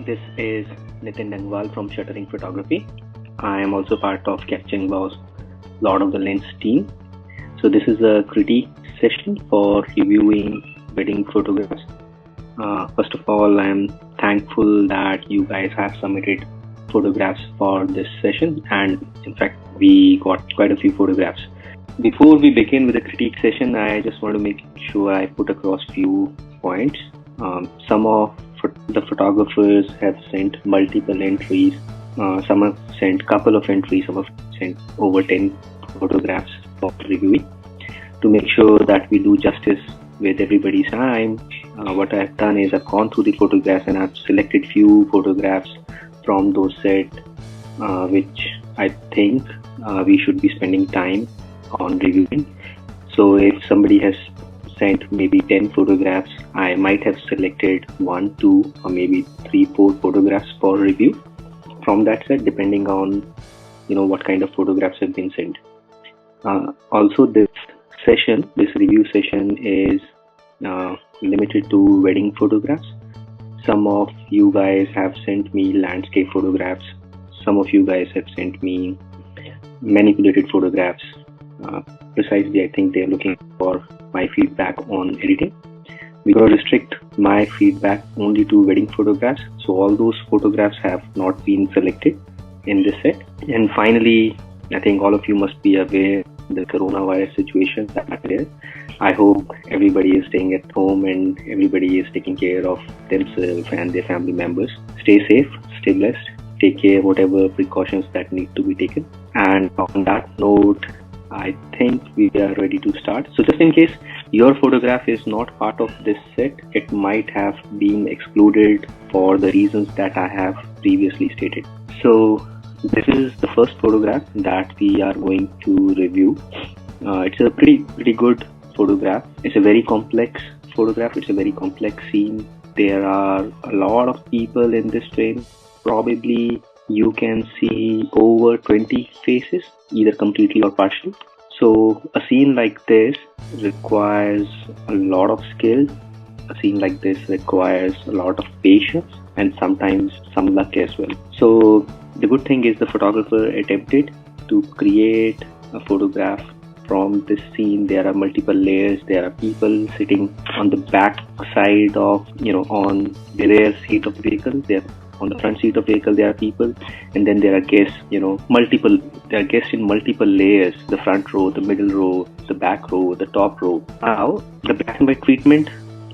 This is Nitin Dangwal from Shuttering Photography. I am also part of Capturing Bow's Lord of the Lens team. So this is a critique session for reviewing wedding photographs. First of all, I am thankful that you guys have submitted photographs for this session, and in fact we got quite a few photographs. Before we begin with the critique session, I just want to make sure I put across few points. Some of the photographers have sent multiple entries. Some have sent couple of entries. Some have sent over 10 photographs for reviewing. To make sure that we do justice with everybody's time, what I've done is I've gone through the photographs and I've selected few photographs from those set which I think we should be spending time on reviewing. So if somebody has sent maybe 10 photographs, I might have selected 1, 2 or maybe 3, 4 photographs for review from that set, depending on what kind of photographs have been sent. Also, this review session is limited to wedding photographs. Some of you guys have sent me landscape photographs. Some of you guys have sent me manipulated photographs. Precisely, I think they're looking for my feedback on editing. We're going to restrict my feedback only to wedding photographs. So all those photographs have not been selected in this set. And finally, I think all of you must be aware the coronavirus situation that is there. I hope everybody is staying at home and everybody is taking care of themselves and their family members. Stay safe, stay blessed, take care of whatever precautions that need to be taken. And on that note, I think we are ready to start. So just in case your photograph is not part of this set, it might have been excluded for the reasons that I have previously stated. So this is the first photograph that we are going to review. It's a pretty good photograph. It's a very complex photograph. It's a very complex scene. There are a lot of people in this frame. Probably you can see over 20 faces, either completely or partially. So a scene like this requires a lot of skill. A scene like this requires a lot of patience and sometimes some luck as well. So the good thing is the photographer attempted to create a photograph from this scene. There are multiple layers. There are people sitting on the back side of, on the rear seat of the vehicle. On the front seat of the vehicle, there are people, and then there are guests, there are guests in multiple layers, the front row, the middle row, the back row, the top row. Now, the black and white treatment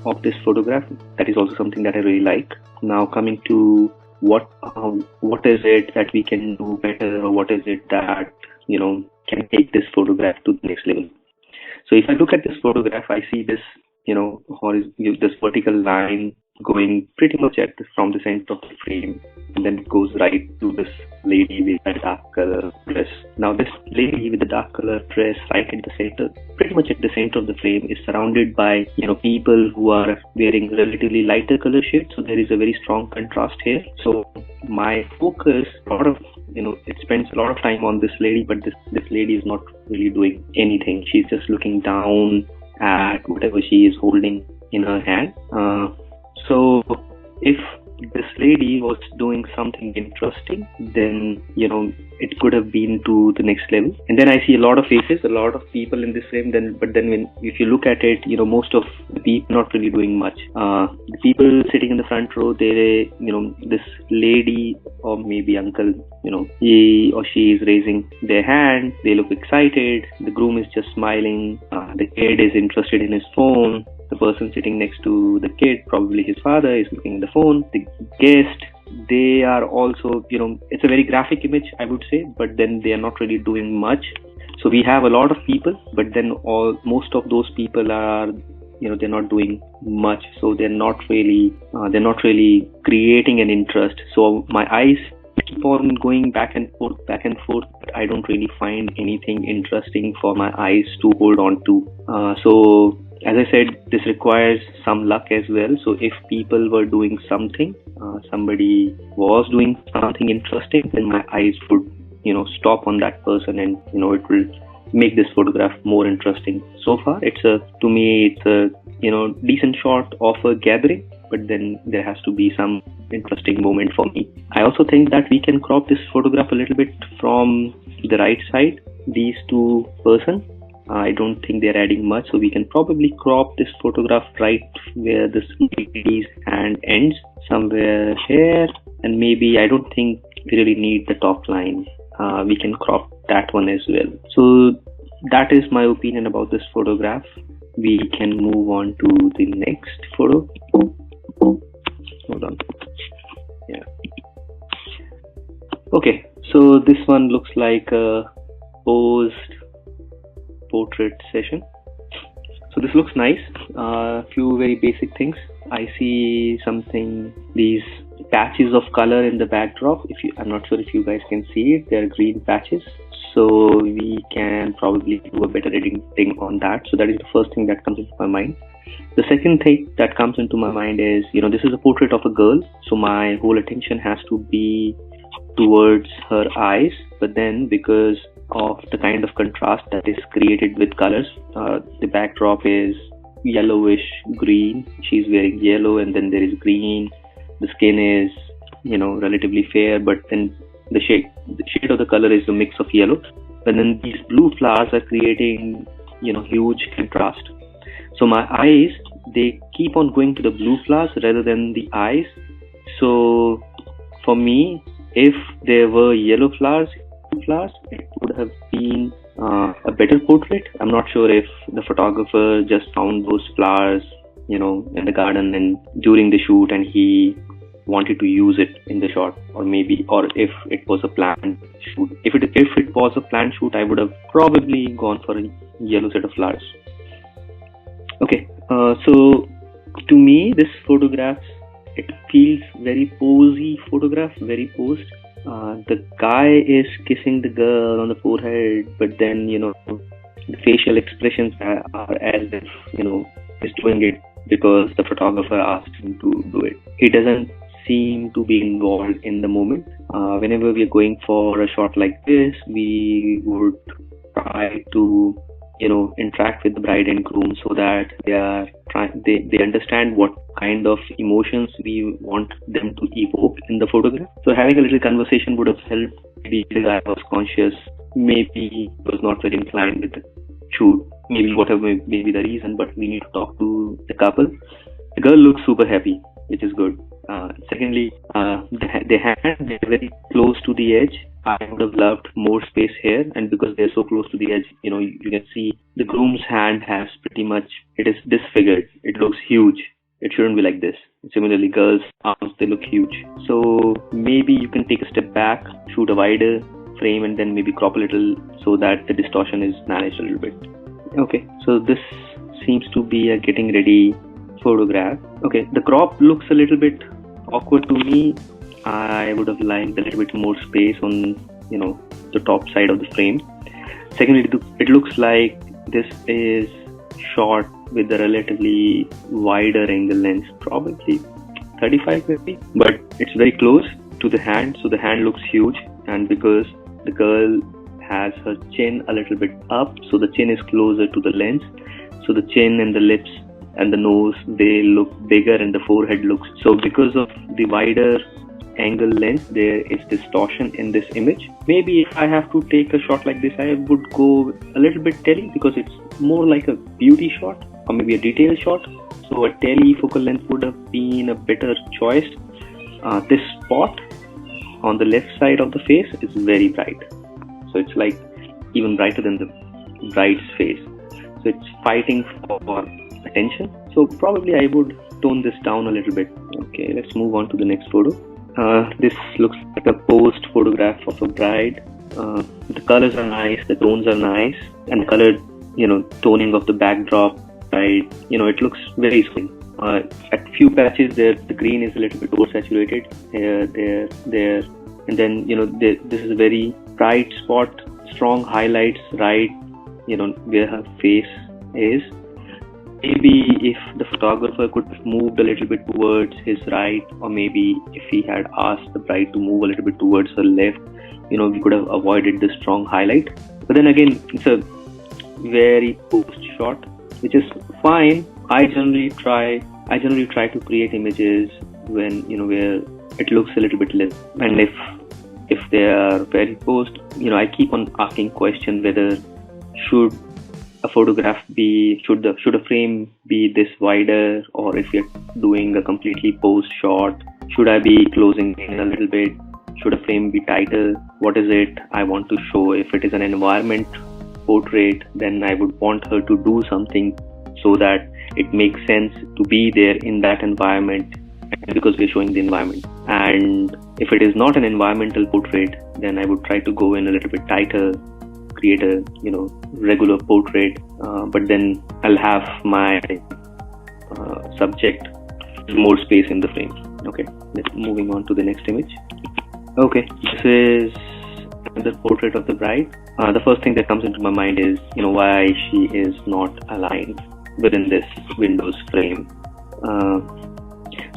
of this photograph, that is also something that I really like. Now, coming to what is it that we can do better, or what is it that, can take this photograph to the next level. So if I look at this photograph, I see this, this vertical line going pretty much from the center of the frame, and then it goes right to this lady with a dark color dress. Now this lady with the dark color dress right at the center, pretty much at the center of the frame, is surrounded by people who are wearing relatively lighter color shades. So there is a very strong contrast here. So my focus, it spends a lot of time on this lady, but this lady is not really doing anything. She's just looking down at whatever she is holding in her hand. So if this lady was doing something interesting, then it could have been to the next level. And then I see a lot of faces, a lot of people in this frame. But then if you look at it, most of the people not really doing much. The people sitting in the front row, they this lady or maybe uncle, he or she is raising their hand. They look excited. The groom is just smiling. The kid is interested in his phone. The person sitting next to the kid, probably his father, is looking at the phone. The guest, they are also, it's a very graphic image, I would say, but then they are not really doing much. So we have a lot of people, but then most of those people are, they're not doing much. So they're not really creating an interest. So my eyes keep on going back and forth, but I don't really find anything interesting for my eyes to hold on to. So as I said, this requires some luck as well. So if people were doing something, somebody was doing something interesting, then my eyes would, stop on that person, and it will make this photograph more interesting. So far, to me, it's a decent shot of a gathering. but then there has to be some interesting moment for me. I also think that we can crop this photograph a little bit from the right side, these two person. I don't think they're adding much, so we can probably crop this photograph right where this lady's hand ends, somewhere here, and maybe I don't think we really need the top line. We can crop that one as well. So that is my opinion about this photograph. We can move on to the next photo. Hold on. Yeah. Okay, so this one looks like a posed portrait session. So this looks nice. Few very basic things. I see these patches of color in the backdrop. I'm not sure if you guys can see it. They're green patches. So we can probably do a better editing on that. So that is the first thing that comes into my mind. The second thing that comes into my mind is, this is a portrait of a girl. So my whole attention has to be towards her eyes. But then because of the kind of contrast that is created with colors, the backdrop is yellowish green. She's wearing yellow, and then there is green. The skin is, relatively fair, but then the shade of the color is a mix of yellow. And then these blue flowers are creating, huge contrast. So my eyes, they keep on going to the blue flowers rather than the eyes. So for me, if there were yellow flowers, it would have been a better portrait. I'm not sure if the photographer just found those flowers, in the garden and during the shoot, and he wanted to use it in the shot, or if it was a planned shoot. If it was a planned shoot, I would have probably gone for a yellow set of flowers. Okay, so to me, this photograph, it feels very posy photograph, very posed. The guy is kissing the girl on the forehead, but then, the facial expressions are as if, he's doing it because the photographer asked him to do it. He doesn't seem to be involved in the moment. Whenever we are going for a shot like this, we would try to, interact with the bride and groom so that they understand what kind of emotions we want them to evoke in the photograph. So having a little conversation would have helped. Maybe the guy was conscious, maybe he was not very inclined with the shoot, maybe whatever may be the reason, but we need to talk to the couple. The girl looks super happy, which is good. Secondly, the hand, they're very close to the edge. I would have loved more space here, and because they're so close to the edge, you can see the groom's hand has it is disfigured. It looks huge. It shouldn't be like this. Similarly, girls' arms, they look huge. So maybe you can take a step back, shoot a wider frame, and then maybe crop a little so that the distortion is managed a little bit. Okay, so this seems to be a getting ready photograph. Okay, the crop looks a little bit awkward to me. I would have liked a little bit more space on, the top side of the frame. Secondly, it looks like this is shot with a relatively wider angle lens, probably 35 maybe, but it's very close to the hand, so the hand looks huge. And because the girl has her chin a little bit up, so the chin is closer to the lens, so the chin and the lips and the nose, they look bigger, and the forehead looks, so because of the wider angle lens, there is distortion in this image. Maybe if I have to take a shot like this, I would go a little bit tele, because it's more like a beauty shot or maybe a detail shot. So a telefocal length would have been a better choice. This spot on the left side of the face is very bright, so it's like even brighter than the bride's face, so it's fighting for attention. So probably I would tone this down a little bit. Okay, let's move on to the next photo. This looks like a posed photograph of a bride. The colors are nice, the tones are nice, and the colored, toning of the backdrop, right? It looks very swing. At few patches there, the green is a little bit oversaturated. There, and then this is a very bright spot, strong highlights, right? Where her face is. Maybe if the photographer could have moved a little bit towards his right, or maybe if he had asked the bride to move a little bit towards her left, we could have avoided the strong highlight. But then again, it's a very post shot, which is fine. I generally try I generally try to create images when, where it looks a little bit less. And if they are very posed, I keep on asking question whether should a photograph be, should a frame be this wider, or if you're doing a completely posed shot, should I be closing in a little bit? Should a frame be tighter? What is it I want to show? If it is an environment portrait, then I would want her to do something so that it makes sense to be there in that environment, because we're showing the environment. And if it is not an environmental portrait, then I would try to go in a little bit tighter, create a regular portrait, but then I'll have my subject more space in the frame. Okay, let's moving on to the next image. Okay, this is the portrait of the bride. The first thing that comes into my mind is why she is not aligned within this Windows frame.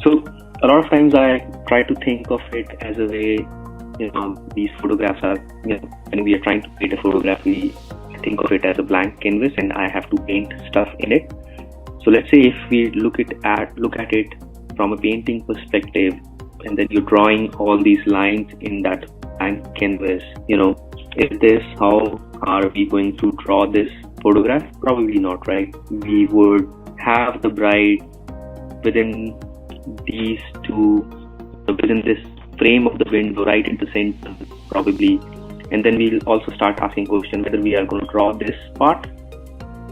So a lot of times I try to think of it as a way, these photographs are, when we are trying to create a photograph, we think of it as a blank canvas and I have to paint stuff in it. So let's say if we look at it from a painting perspective, and then you're drawing all these lines in that blank canvas, is this how are we going to draw this photograph? Probably not, right? We would have the bride within these two, within this frame of the window, right in the center, probably. And then we'll also start asking questions whether we are going to draw this part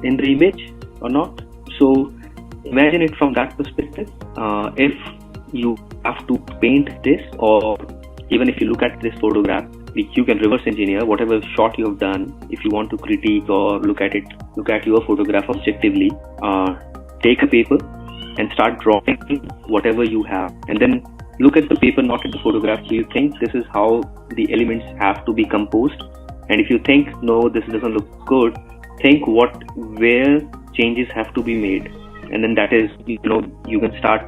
in the image or not. So imagine it from that perspective. If you have to paint this, or even if you look at this photograph, you can reverse engineer whatever shot you have done. If you want to critique or look at your photograph objectively, take a paper and start drawing whatever you have, and then look at the paper, not at the photograph. Do you think this is how the elements have to be composed? And if you think no, this doesn't look good, think where changes have to be made, and then that is, you can start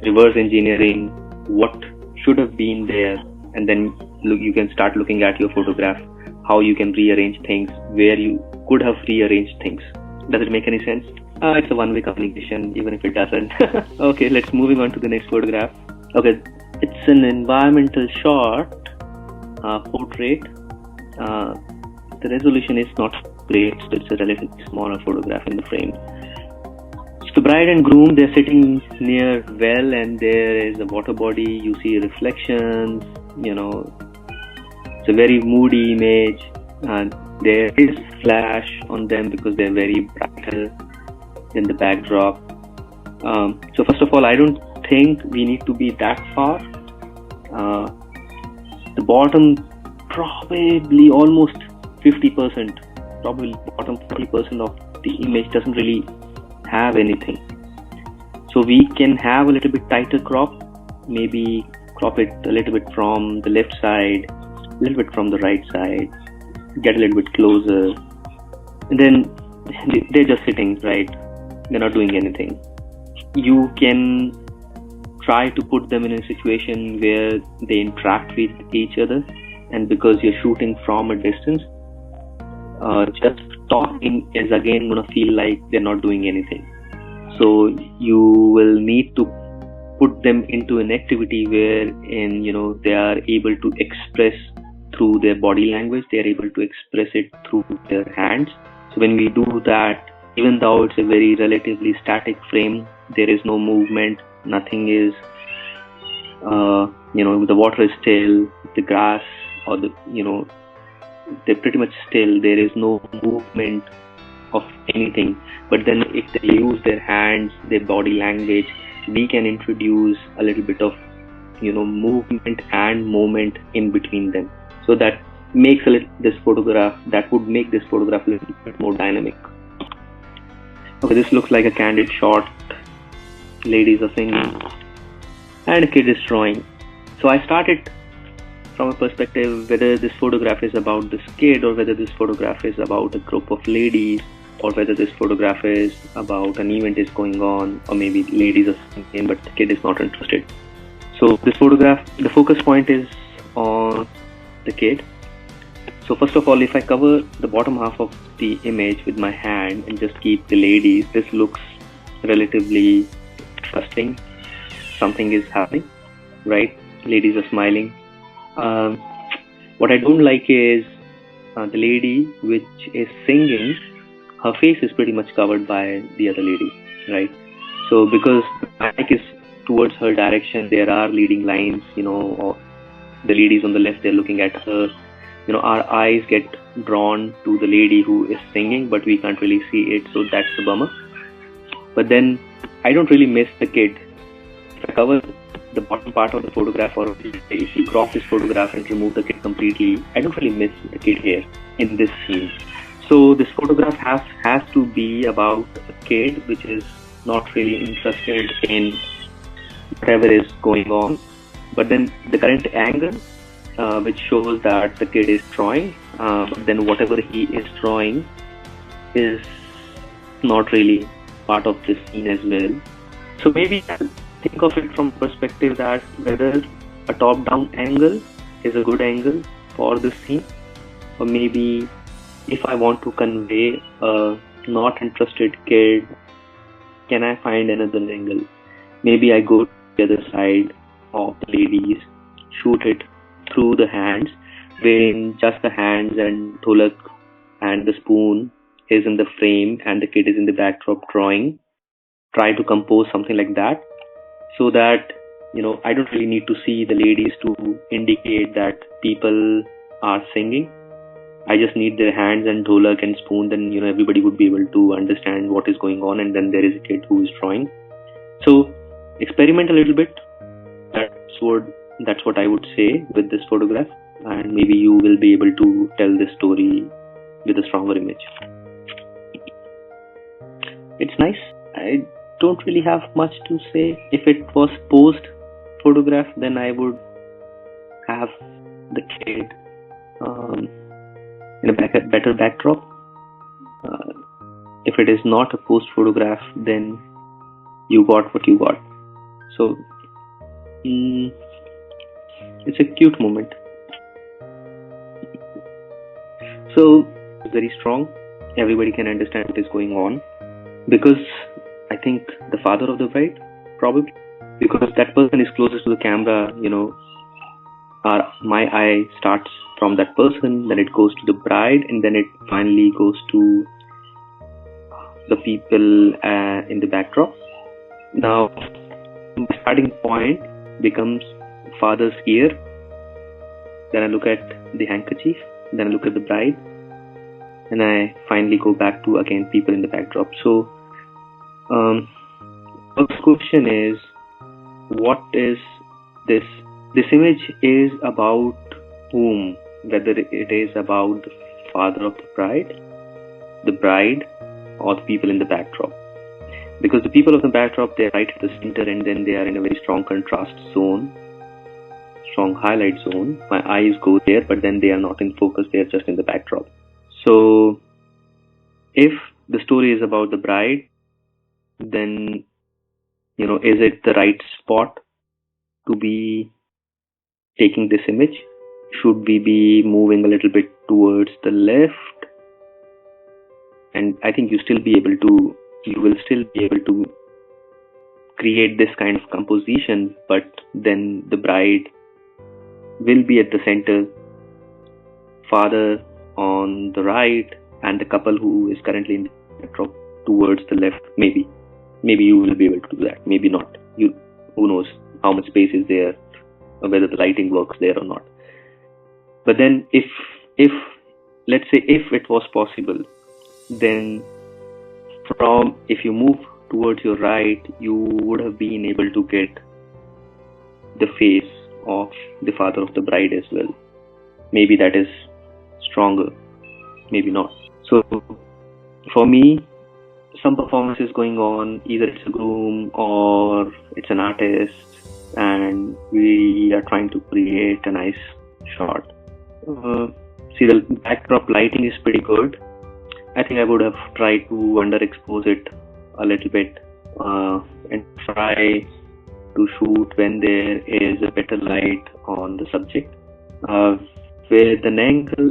reverse engineering what should have been there, and then you can start looking at your photograph, how you can rearrange things where you could have rearranged things. Does it make any sense? It's a one-way communication, even if it doesn't. Okay, let's moving on to the next photograph. Okay, it's an environmental shot, portrait. The resolution is not great, so it's a relatively smaller photograph in the frame. So the bride and groom, they're sitting near well, and there is a water body. You see reflections. It's a very moody image, and there is flash on them because they're very brighter than the backdrop. So first of all, I don't think we need to be that far. The bottom, probably almost 50%, probably bottom 40% of the image doesn't really have anything. So we can have a little bit tighter crop, maybe crop it a little bit from the left side, a little bit from the right side, get a little bit closer, and then they're just sitting, right? They're not doing anything. You can try to put them in a situation where they interact with each other, and because you're shooting from a distance, just talking is again going to feel like they're not doing anything. So you will need to put them into an activity wherein they are able to express through their body language, they are able to express it through their hands. So when we do that, even though it's a very relatively static frame, there is no movement, nothing is, the water is still, the grass or they're pretty much still, there is no movement of anything. But then if they use their hands, their body language, we can introduce a little bit of, movement and moment in between them. So that makes this photograph a little bit more dynamic. Okay, this looks like a candid shot. Ladies are singing and a kid is drawing. So I started from a perspective whether this photograph is about this kid, or whether this photograph is about a group of ladies, or whether this photograph is about an event is going on, or maybe ladies are singing but the kid is not interested. So this photograph, the focus point is on the kid. So first of all, if I cover the bottom half of the image with my hand and just keep the ladies, this looks relatively interesting. Something is happening, right? Ladies are smiling. What I don't like is the lady which is singing, her face is pretty much covered by the other lady, right? So because the mic is towards her direction, there are leading lines, or the ladies on the left, they're looking at her. Our eyes get drawn to the lady who is singing, but we can't really see it, so that's a bummer. But then I don't really miss the kid. If I cover the bottom part of the photograph, or if you crop this photograph and remove the kid completely, I don't really miss the kid here in this scene. So this photograph has to be about a kid which is not really interested in whatever is going on. But then the current angle, which shows that the kid is drawing, but then whatever he is drawing is not really part of this scene as well. So maybe think of it from perspective that whether a top-down angle is a good angle for this scene, or maybe if I want to convey a not interested kid, can I find another angle? Maybe I go to the other side of the ladies, shoot it through the hands, wherein just the hands and dholak and the spoon is in the frame and the kid is in the backdrop drawing. Try to compose something like that, so that I don't really need to see the ladies to indicate that people are singing. I just need their hands and dholak and spoon, then everybody would be able to understand what is going on, and then there is a kid who is drawing. So experiment a little bit. That's what I would say with this photograph, and maybe you will be able to tell this story with a stronger image. It's nice. I don't really have much to say. If it was post photograph, then I would have the kid in a better backdrop. If it is not a post photograph, then you got what you got. So it's a cute moment. So it's very strong. Everybody can understand what is going on, because I think the father of the bride, probably, because that person is closest to the camera. My eye starts from that person, then it goes to the bride, and then it finally goes to the people in the backdrop. Now, the starting point becomes father's ear. Then I look at the handkerchief. Then I look at the bride. And I finally go back to, again, people in the backdrop. So, first question is, what is this? This image is about whom? Whether it is about the father of the bride, or the people in the backdrop. Because the people of the backdrop, they're right at the center, and then they are in a very strong contrast zone, strong highlight zone. My eyes go there, but then they are not in focus, they are just in the backdrop. So if the story is about the bride, then is it the right spot to be taking this image? Should we be moving a little bit towards the left? And I think you will still be able to create this kind of composition, but then the bride will be at the center, father on the right, and the couple who is currently in the backdrop towards the left. Maybe you will be able to do that, maybe not. Who knows how much space is there, or whether the lighting works there or not. But then if let's say if it was possible, then if you move towards your right, you would have been able to get the face of the father of the bride as well. Maybe that is stronger, maybe not. So for me, some performance is going on, either it's a groom or it's an artist, and we are trying to create a nice shot. See, the backdrop lighting is pretty good. I think I would have tried to underexpose it a little bit and try to shoot when there is a better light on the subject. With an angle,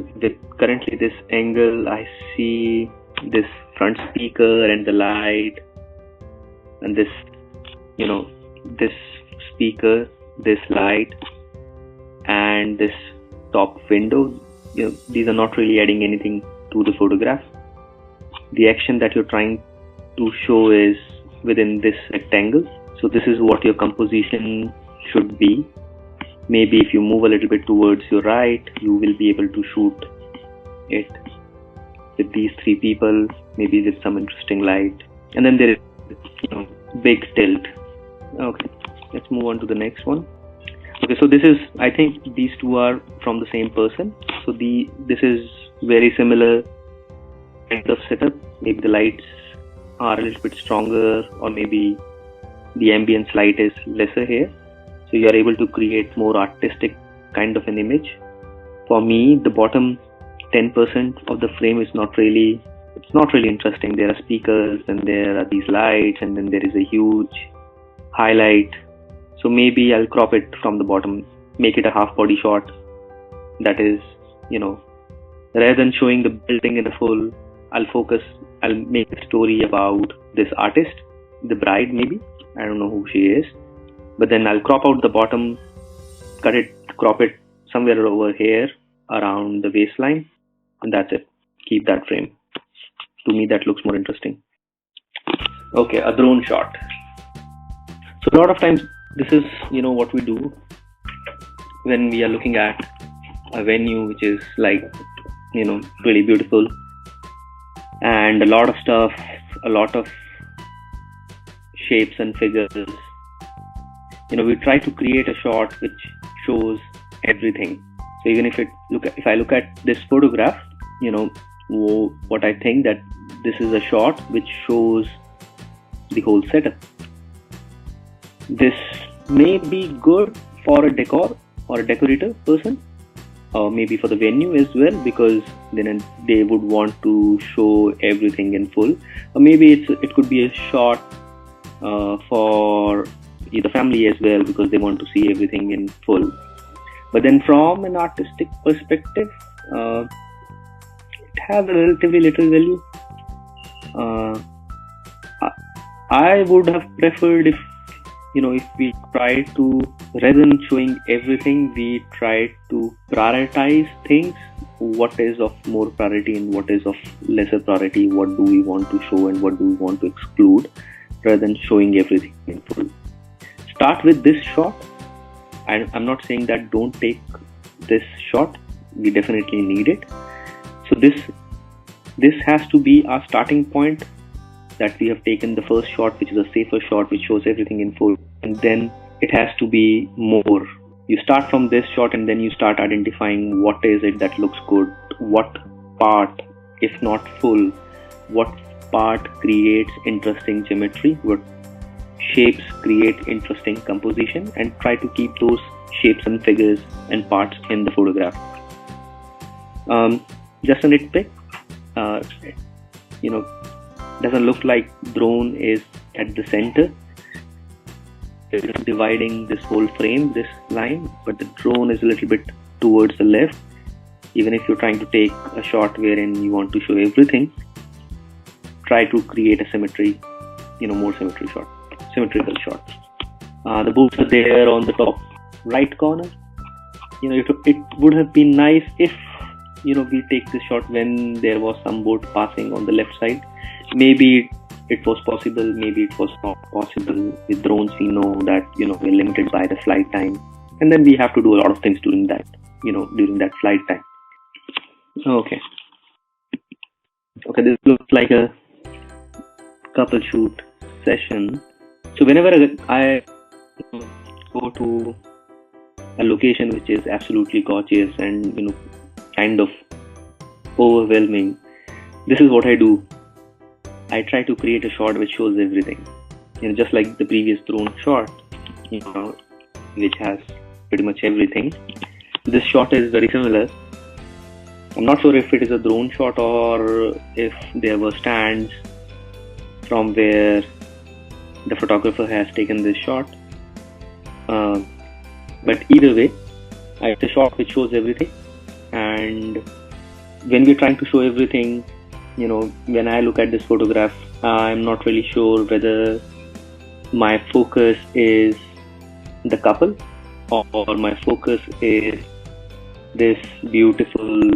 currently this angle, I see this front speaker and the light and this this speaker, this light, and this top window, these are not really adding anything to the photograph. The action that you're trying to show is within this rectangle. So this is what your composition should be. Maybe if you move a little bit towards your right, you will be able to shoot it with these three people, maybe with some interesting light. And then there is, big tilt. Okay, let's move on to the next one. Okay, so this is, I think these two are from the same person. So this is very similar kind of setup. Maybe the lights are a little bit stronger, or maybe the ambience light is lesser here. So you are able to create more artistic kind of an image. For me, the bottom 10% of the frame is not really interesting. There are speakers and there are these lights, and then there is a huge highlight. So maybe I'll crop it from the bottom, make it a half body shot. That is, rather than showing the building in a full, I'll make a story about this artist, the bride maybe. I don't know who she is. But then I'll crop out the bottom, crop it somewhere over here around the waistline, and that's it. Keep that frame. To me, that looks more interesting. Okay, a drone shot. So a lot of times, this is, what we do when we are looking at a venue which is really beautiful, and a lot of stuff, a lot of shapes and figures. We try to create a shot which shows everything. So even if I look at this photograph, what I think that this is a shot which shows the whole setup. This may be good for a decor or a decorator person, or maybe for the venue as well, because then they would want to show everything in full. Or maybe it could be a shot for the family as well, because they want to see everything in full. But then from an artistic perspective, it has a relatively little value. I would have preferred if we try to, rather than showing everything, we try to prioritize things. What is of more priority and what is of lesser priority? What do we want to show and what do we want to exclude, rather than showing everything in full. Start with this shot. I'm not saying that don't take this shot. We definitely need it. So this has to be our starting point, that we have taken the first shot, which is a safer shot, which shows everything in full. And then it has to be more. You start from this shot and then you start identifying what is it that looks good, what part, if not full, what part creates interesting geometry, what shapes create interesting composition, and try to keep those shapes and figures and parts in the photograph. Just a nitpick, doesn't look like drone is at the center. It's dividing this whole frame, this line, but the drone is a little bit towards the left. Even if you're trying to take a shot wherein you want to show everything, try to create a symmetry, more symmetrical shot. The boots are there on the top right corner. It would have been nice if we take this shot when there was some boat passing on the left side. Maybe it was possible, maybe it was not possible. With drones, we know that we're limited by the flight time, and then we have to do a lot of things during that flight time. Okay, this looks like a couple shoot session. So whenever I go to a location which is absolutely gorgeous and kind of overwhelming, this is what I do. I try to create a shot which shows everything. Just like the previous drone shot, which has pretty much everything. This shot is very similar. I'm not sure if it is a drone shot or if there were stands from where the photographer has taken this shot. But either way, it's a shot which shows everything. And when we're trying to show everything, when I look at this photograph, I'm not really sure whether my focus is the couple, or my focus is this beautiful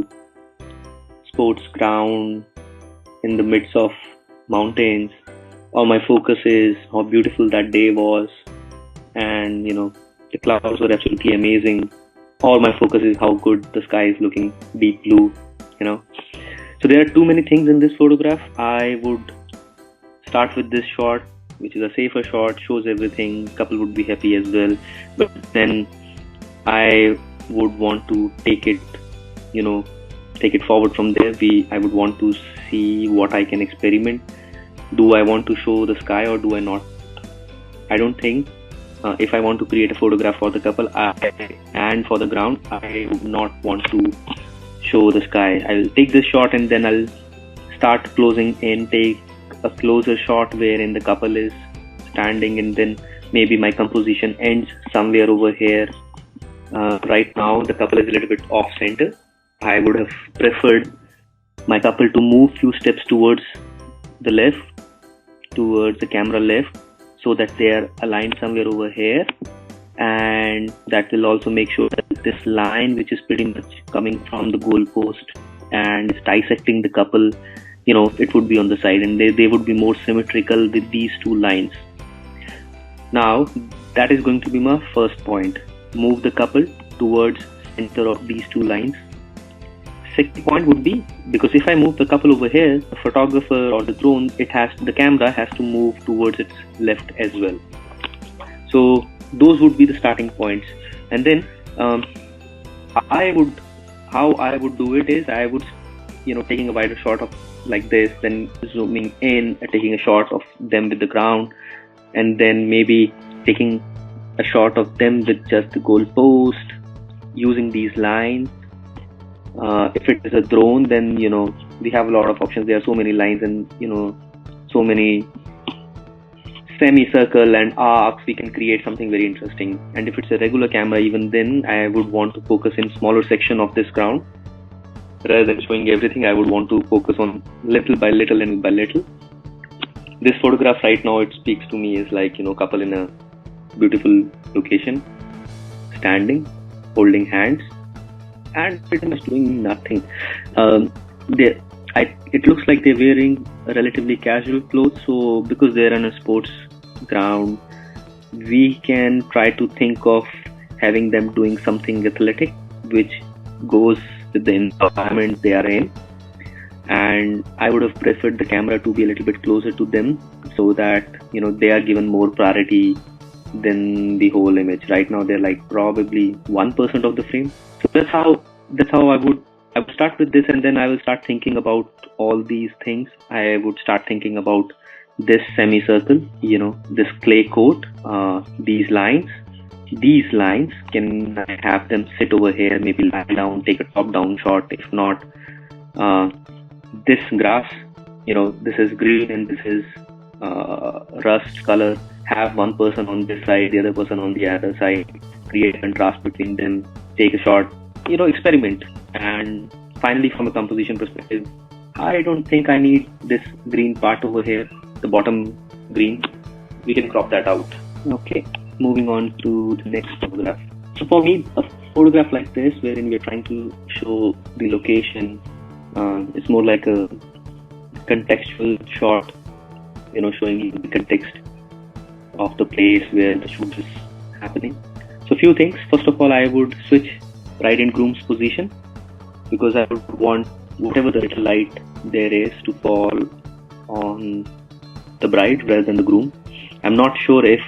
sports ground in the midst of mountains, or my focus is how beautiful that day was, and the clouds were absolutely amazing, or my focus is how good the sky is looking, deep blue. So there are too many things in this photograph. I would start with this shot, which is a safer shot, shows everything, couple would be happy as well, but then I would want to take it forward from there. I would want to see what I can experiment. Do I want to show the sky or do I not? I don't think if I want to create a photograph for the couple and for the ground, I would not want to show the sky. I'll take this shot and then I'll start closing in, take a closer shot wherein the couple is standing, and then maybe my composition ends somewhere over here. Right now the couple is a little bit off center. I would have preferred my couple to move few steps towards the left, towards the camera left, so that they are aligned somewhere over here, and that will also make sure that this line, which is pretty much coming from the goalpost and is dissecting the couple, it would be on the side, and they would be more symmetrical with these two lines. Now that is going to be my first point. Move the couple towards center of these two lines. Second point would be, because if I move the couple over here, the photographer or the drone, the camera has to move towards its left as well. So those would be the starting points. And then how I would do it is, I would taking a wider shot of like this, then zooming in, taking a shot of them with the ground, and then maybe taking a shot of them with just the goalpost, using these lines. If it is a drone, then we have a lot of options. There are so many lines and so many semicircle and arcs. We can create something very interesting. And if it's a regular camera, even then I would want to focus in smaller section of this ground. Rather than showing everything, I would want to focus on little by little and by little. This photograph right now, it speaks to me is like couple in a beautiful location, standing, holding hands, and pretty much doing nothing. It looks like they're wearing relatively casual clothes. So because they're on a sports ground, we can try to think of having them doing something athletic, which goes with the environment they are in. And I would have preferred the camera to be a little bit closer to them, so that they are given more priority than the whole image. Right now they're like probably 1% of the frame. So that's how I would start with this, and then I will start thinking about all these things. I would start thinking about this semicircle, this clay coat, these lines. These lines, can I have them sit over here, maybe lie down, take a top down shot. If not, this grass, this is green and this is rust color. Have one person on this side, the other person on the other side, create a contrast between them, take a shot, experiment. And finally, from a composition perspective, I don't think I need this green part over here, the bottom green. We can crop that out. Okay, moving on to the next photograph. So for me, a photograph like this, wherein we're trying to show the location, it's more like a contextual shot, showing the context of the place where the shoot is happening. So a few things. First of all, I would switch bride and groom's position, because I would want whatever the little light there is to fall on the bride rather than the groom. I'm not sure if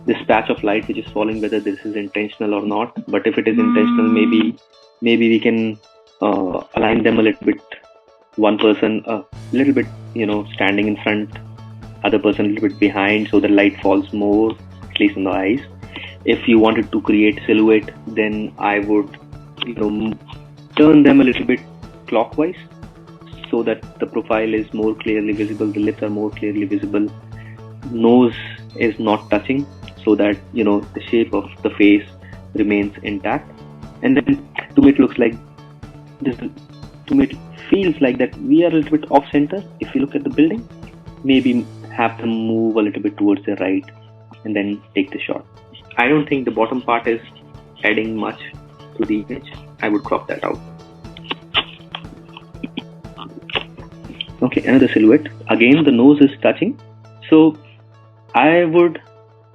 this patch of light which is falling, whether this is intentional or not, but if it is intentional, maybe we can align them a little bit. One person a little bit standing in front, other person a little bit behind, so the light falls more, at least in the eyes. If you wanted to create silhouette, then I would turn them a little bit clockwise, so that the profile is more clearly visible, the lips are more clearly visible, nose is not touching, so that the shape of the face remains intact. And then to me it looks like this, to me it feels like that we are a little bit off center. If you look at the building, maybe have them move a little bit towards the right, and then take the shot. I don't think the bottom part is adding much to the image. I would crop that out. Okay, another silhouette. Again, the nose is touching. So I would,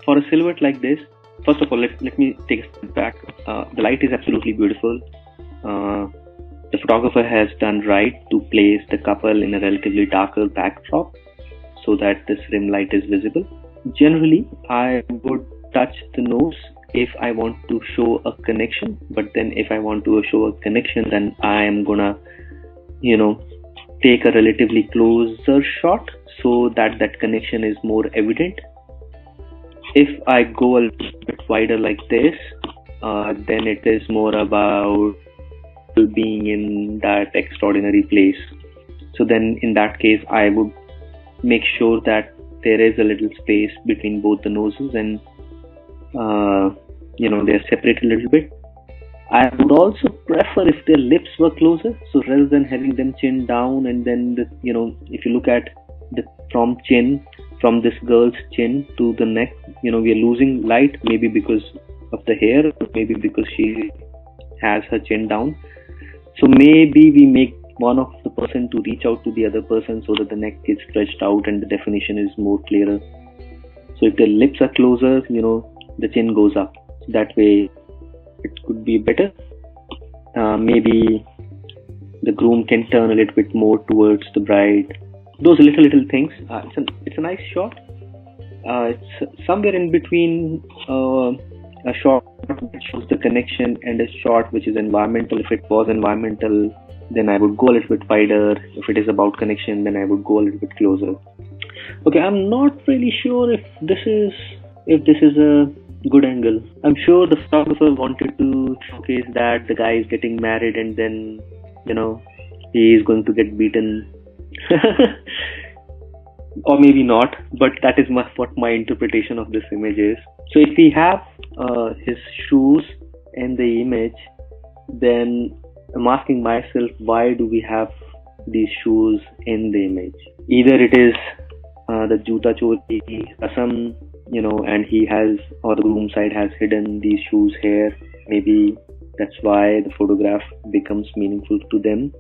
for a silhouette like this, first of all, let me take a step back. The light is absolutely beautiful. The photographer has done right to place the couple in a relatively darker backdrop so that this rim light is visible. Generally, I would touch the nose if I want to show a connection, but then if I want to show a connection, then I am gonna, take a relatively closer shot so that that connection is more evident. If I go a little bit wider like this, then it is more about being in that extraordinary place. So then in that case, I would make sure that there is a little space between both the noses and they're separated a little bit. I would also prefer if their lips were closer. So rather than having them chin down and then, if you look at from this girl's chin to the neck, we are losing light, maybe because of the hair, or maybe because she has her chin down. So maybe we make one of the person to reach out to the other person so that the neck is stretched out and the definition is more clearer. So if their lips are closer, the chin goes up. That way it could be better. Maybe the groom can turn a little bit more towards the bride. Those little things. It's a nice shot. It's somewhere in between a shot which shows the connection and a shot which is environmental. If it was environmental, then I would go a little bit wider. If it is about connection, then I would go a little bit closer. Okay, I'm not really sure if this is a good angle. I'm sure the photographer wanted to showcase that the guy is getting married and then, he is going to get beaten. Or maybe not, but that is what my interpretation of this image is. So if we have his shoes in the image, then I'm asking myself, why do we have these shoes in the image? Either it is the Juta Chori Rasam, and he has, or the groom side has hidden these shoes here. Maybe that's why the photograph becomes meaningful to them.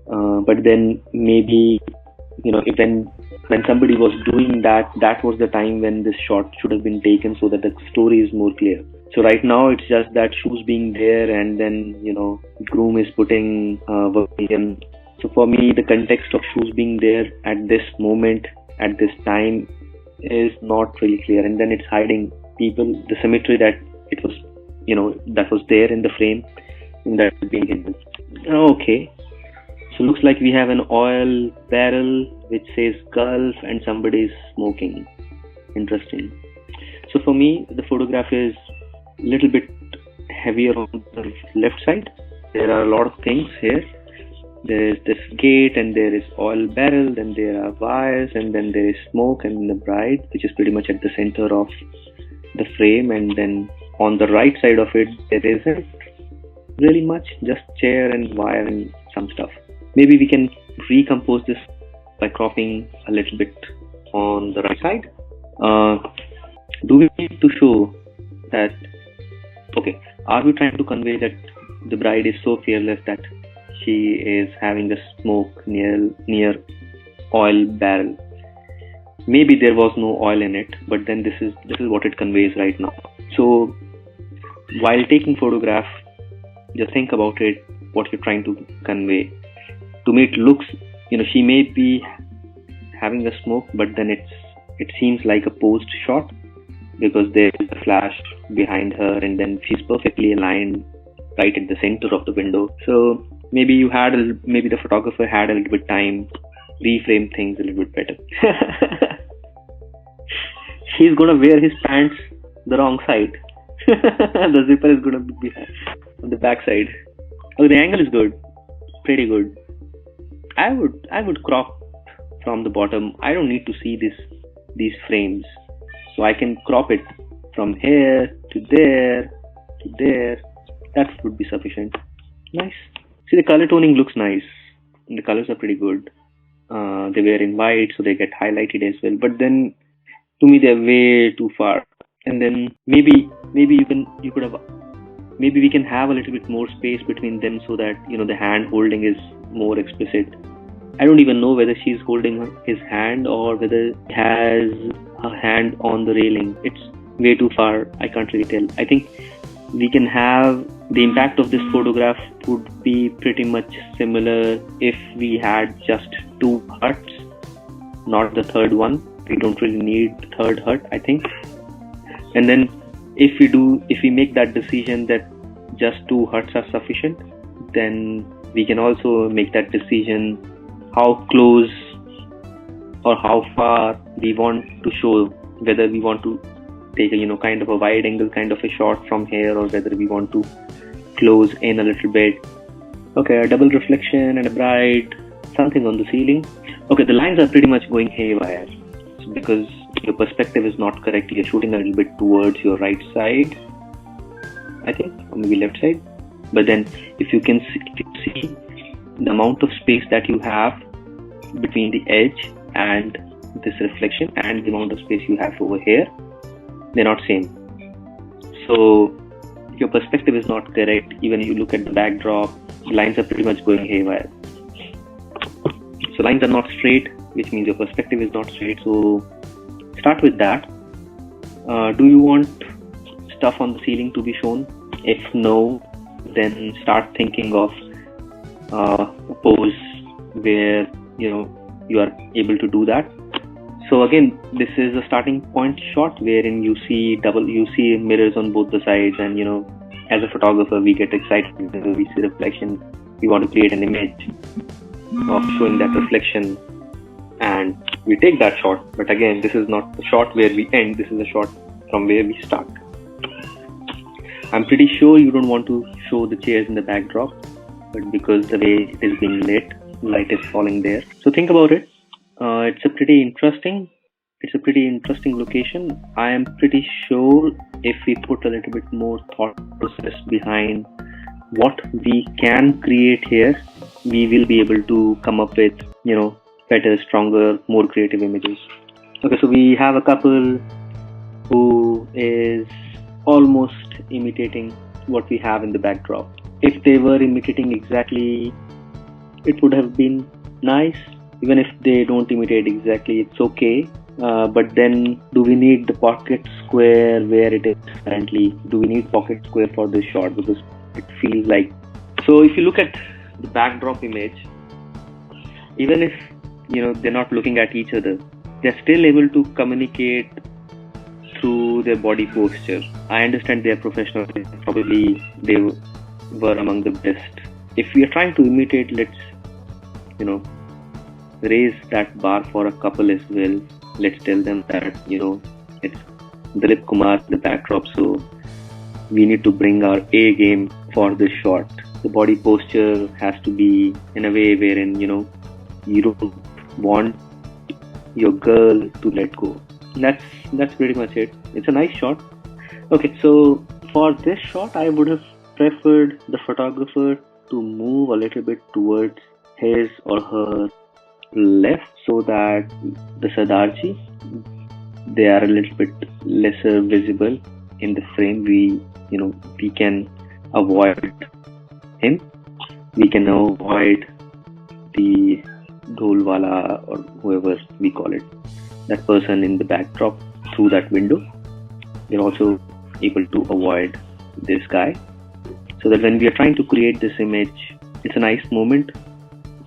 But then maybe, if when somebody was doing that was the time when this shot should have been taken so that the story is more clear. So right now it's just that shoes being there and then, groom is putting vermilion. So for me, the context of shoes being there at this moment, at this time, is not really clear. And then it's hiding people, the symmetry that it was, that was there in the frame, and that being hidden. Okay. So looks like we have an oil barrel which says Gulf and somebody is smoking. Interesting. So for me, the photograph is a little bit heavier on the left side. There are a lot of things here. There is this gate and there is oil barrel, then there are wires and then there is smoke and the bride, which is pretty much at the center of the frame, and then on the right side of it there isn't really much, just chair and wire and some stuff. Maybe we can recompose this by cropping a little bit on the right side. Do we need to show that, are we trying to convey that the bride is so fearless that she is having a smoke near oil barrel? Maybe there was no oil in it, but then this is what it conveys right now. So while taking photograph, just think about it, what you're trying to convey. To me, it looks, she may be having a smoke, but then it seems like a posed shot because there is a flash behind her and then she's perfectly aligned right at the center of the window. So maybe the photographer had a little bit time, reframe things a little bit better. He's gonna wear his pants the wrong side. The zipper is gonna be on the back side. Oh, the angle is good, pretty good. I would crop from the bottom. I don't need to see these frames, so I can crop it from here to there to there. That would be sufficient. Nice. See, the color toning looks nice. The colors are pretty good. They were in white, so they get highlighted as well. But then, to me, they're way too far and then maybe you could have, maybe we can have a little bit more space between them so that the hand holding is more explicit. I don't even know whether she's holding his hand or whether he has her hand on the railing. It's way too far. I can't really tell. I think we can have the impact of this photograph would be pretty much similar if we had just two huts, not the third one. We don't really need the third hut, I think. And then if we make that decision that just two huts are sufficient, then we can also make that decision how close or how far we want to show, whether we want to take a kind of a wide angle kind of a shot from here, or whether we want to close in a little bit. Okay, a double reflection and a bright something on the ceiling. Okay, the lines are pretty much going haywire because your perspective is not correct. You're shooting a little bit towards your right side, I think, or maybe left side. But then if you see the amount of space that you have between the edge and this reflection and the amount of space you have over here, they're not same. So your perspective is not correct. Even if you look at the backdrop, the lines are pretty much going haywire. So lines are not straight, which means your perspective is not straight. So start with that. Do you want stuff on the ceiling to be shown? If no, then start thinking of a pose where you are able to do that. So again, this is a starting point shot wherein you see mirrors on both the sides, and as a photographer we get excited when we see reflection. We want to create an image of showing that reflection, and we take that shot. But again, this is not the shot where we end. This is a shot from where we start. I'm pretty sure you don't want to show the chairs in the backdrop, but because the way it is being lit, light is falling there. So think about it. It's a pretty interesting location. I am pretty sure if we put a little bit more thought process behind what we can create here, we will be able to come up with better, stronger, more creative images. Okay, so we have a couple who is almost imitating what we have in the backdrop. If they were imitating exactly, it would have been nice. Even if they don't imitate exactly, it's okay. But then, do we need the pocket square where it is currently? Do we need pocket square for this shot? Because it feels like... So if you look at the backdrop image, even if they're not looking at each other, they're still able to communicate through their body posture. I understand they're professionals. Probably they were among the best. If we are trying to imitate, let's raise that bar for a couple as well. Let's tell them that it's Dilip Kumar in the backdrop, so we need to bring our A game for this shot. The body posture has to be in a way wherein you don't want your girl to let go. That's pretty much it. It's a nice shot. Okay, so for this shot, I would have preferred the photographer to move a little bit towards his or her left, so that the Sardarji, they are a little bit lesser visible in the frame. We can avoid him. We can avoid the Dholwala or whoever we call it, that person in the backdrop through that window. We're also able to avoid this guy, so that when we are trying to create this image, it's a nice moment.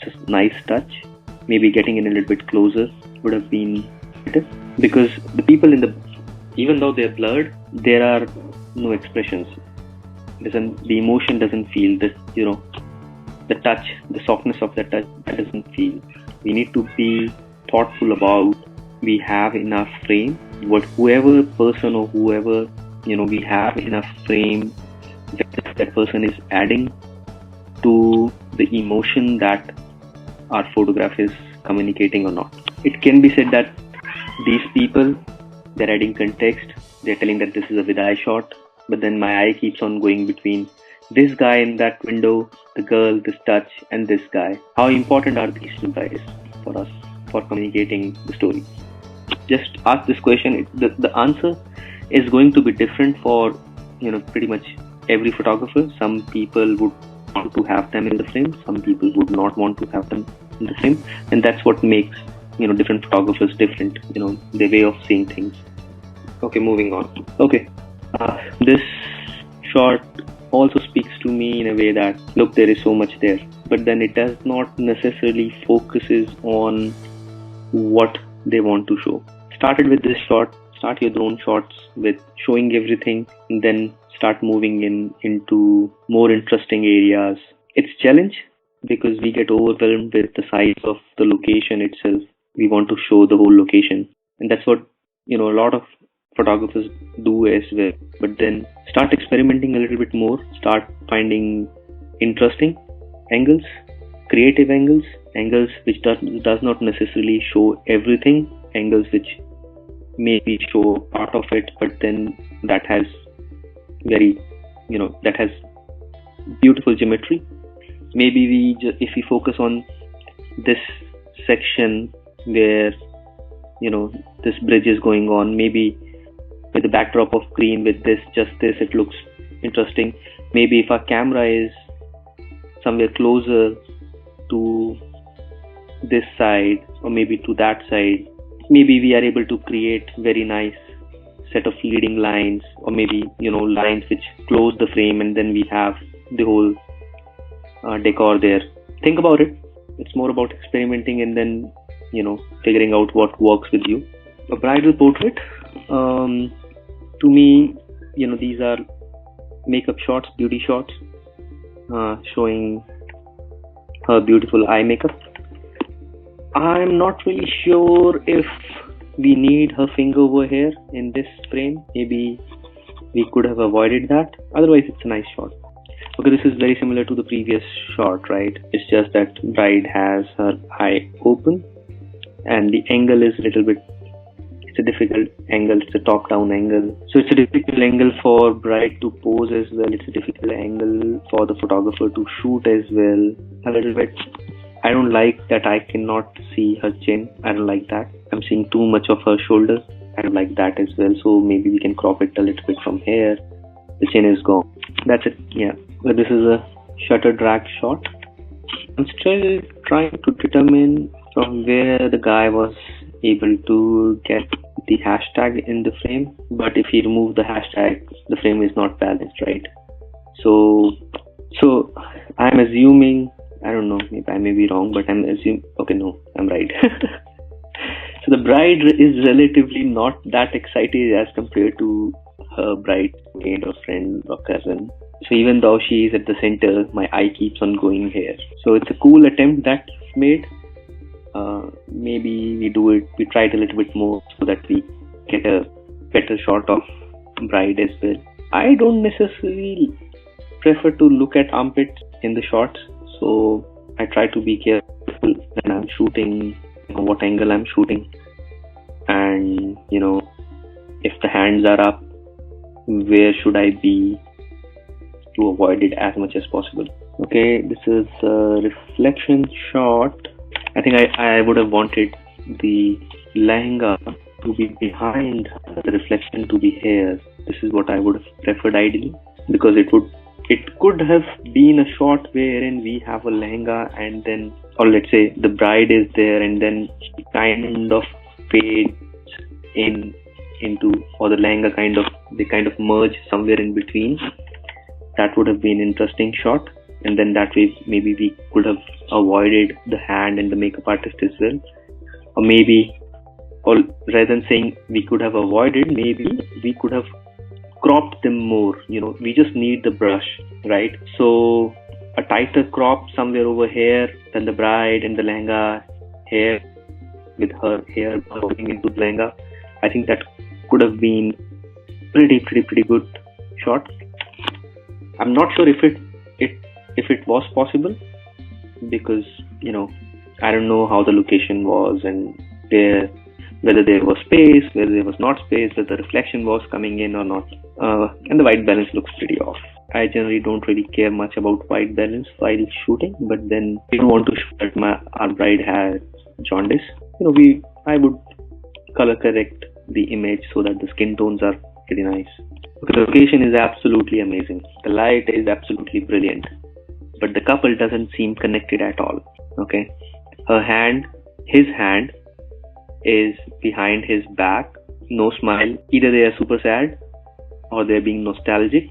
It's a nice touch. Maybe getting in a little bit closer would have been better, because the people even though they're blurred, there are no expressions. The emotion doesn't feel this, the touch, the softness of the touch, that doesn't feel. We need to be thoughtful about, we have enough frame, whoever person or whoever, we have enough frame that person is adding to the emotion that our photograph is communicating or not. It can be said that these people, they're adding context, they're telling that this is a Viday shot, but then my eye keeps on going between this guy in that window, the girl, this touch, and this guy. How important are these two guys for us, for communicating the story? Just ask this question. The answer is going to be different for pretty much every photographer. Some people would want to have them in the frame, some people would not want to have them in the frame, and that's what makes different photographers different, their way of seeing things. Okay, moving on. Okay, this shot also speaks to me in a way that, look, there is so much there, but then it does not necessarily focuses on what they want to show. Started with this shot, start your drone shots with showing everything, and then start moving into more interesting areas. It's challenge because we get overwhelmed with the size of the location itself. We want to show the whole location, and that's what a lot of photographers do as well. But then start experimenting a little bit more, start finding interesting angles, creative angles which does not necessarily show everything, angles which maybe show part of it, but then that has that has beautiful geometry. Maybe if we focus on this section where this bridge is going on, maybe with the backdrop of green, with this, it looks interesting. Maybe if our camera is somewhere closer to this side or maybe to that side, maybe we are able to create very nice set of leading lines, or maybe lines which close the frame, and then we have the whole decor there. Think about it. It's more about experimenting and then figuring out what works with you. A bridal portrait, to me, these are makeup shots, beauty shots, showing her beautiful eye makeup. I'm not really sure if we need her finger over here in this frame. Maybe we could have avoided that. Otherwise, it's a nice shot. Okay, this is very similar to the previous shot, right? It's just that bride has her eye open, and the angle is a little bit, it's a difficult angle. It's a top-down angle. So it's a difficult angle for bride to pose as well. It's a difficult angle for the photographer to shoot as well, a little bit. I don't like that I cannot see her chin. I don't like that. I'm seeing too much of her shoulder. I don't like that as well. So maybe we can crop it a little bit from here. The chin is gone. That's it. Yeah. But this is a shutter drag shot. I'm still trying to determine from where the guy was able to get the hashtag in the frame. But if he remove the hashtag, the frame is not balanced, right? So I'm assuming, I don't know, maybe I may be wrong, but I'm assuming, okay, no, I'm right. So the bride is relatively not that excited as compared to her bridesmaid or friend or cousin. So even though she is at the center, my eye keeps on going here. So it's a cool attempt that you've made. Maybe we try it a little bit more so that we get a better shot of bride as well. I don't necessarily prefer to look at armpits in the shots, so I try to be careful when I'm shooting, what angle I'm shooting, and if the hands are up, where should I be to avoid it as much as possible. Okay, this is a reflection shot. I think I would have wanted the lehenga to be behind, the reflection to be here. This is what I would have preferred ideally, because it could have been a shot wherein we have a lehenga and then, or let's say the bride is there and then she kind of fades into, or the lehenga they kind of merge somewhere in between. That would have been an interesting shot, and then that way maybe we could have avoided the hand and the makeup artist as well. Or rather than saying we could have avoided, maybe we could have cropped them more. We just need the brush, right? So a tighter crop somewhere over here, then the bride and the lehenga here with her hair going into the lehenga. I think that could have been pretty good shot. I'm not sure if it was possible, because I don't know how the location was and whether there was space, whether there was not space, whether the reflection was coming in or not, and the white balance looks pretty off. I generally don't really care much about white balance while shooting, but then we don't want to show that our bride has jaundice. I would color correct the image so that the skin tones are Pretty nice. The location is absolutely amazing. The light is absolutely brilliant. But the couple doesn't seem connected at all. Okay. His hand is behind his back. No smile. Either they are super sad or they're being nostalgic.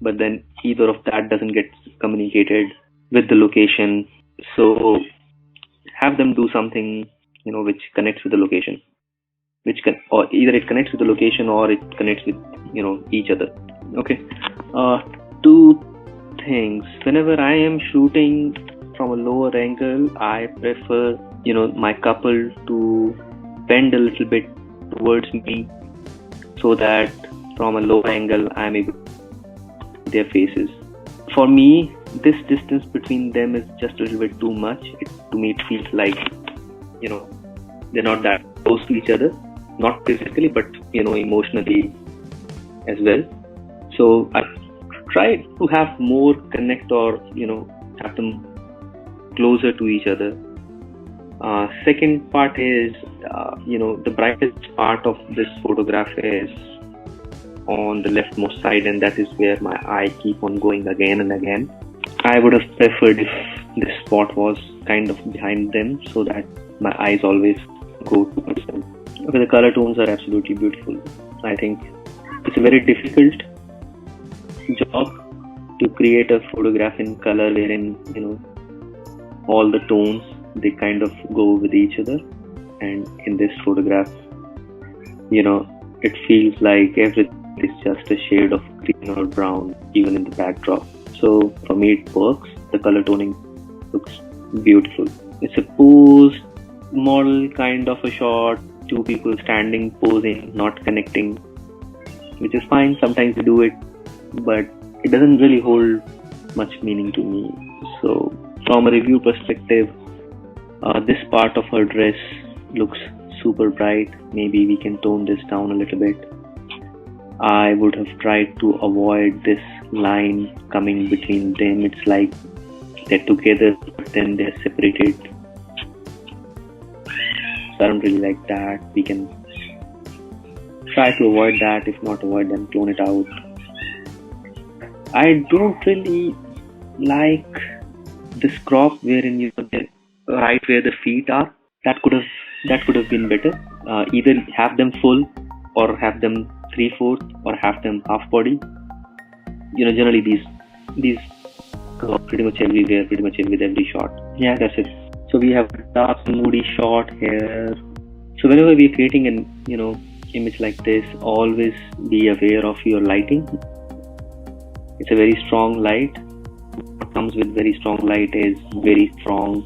But then either of that doesn't get communicated with the location. So have them do something, which connects with the location. Or either it connects with the location or it connects with, each other. Okay. Two things. Whenever I am shooting from a lower angle, I prefer, my couple to bend a little bit towards me so that from a low angle I'm able to see their faces. For me, this distance between them is just a little bit too much. To me, it feels like, they're not that close to each other. Not physically, but, emotionally as well. So I try to have more connect or, have them closer to each other. Second part is, the brightest part of this photograph is on the leftmost side, and that is where my eye keep on going again and again. I would have preferred if this spot was kind of behind them so that my eyes always go towards them. Okay, the color tones are absolutely beautiful. I think it's a very difficult job to create a photograph in color wherein, all the tones, they kind of go with each other. And in this photograph, it feels like everything is just a shade of green or brown, even in the backdrop. So for me, it works. The color toning looks beautiful. It's a pose model kind of a shot. Two people standing, posing, not connecting, which is fine. Sometimes we do it, but it doesn't really hold much meaning to me. So from a review perspective, this part of her dress looks super bright. Maybe we can tone this down a little bit. I would have tried to avoid this line coming between them. It's like they're together, but then they're separated. So I don't really like that. We can try to avoid that. If not avoid, then clone it out. I don't really like this crop wherein right where the feet are. That could have been better. Either have them full or have them 3/4 or have them half body. Generally these go pretty much everywhere, pretty much with every shot. Yeah, that's it. So we have a dark moody shot here. So whenever we're creating an image like this, always be aware of your lighting. It's a very strong light. What comes with very strong light is very strong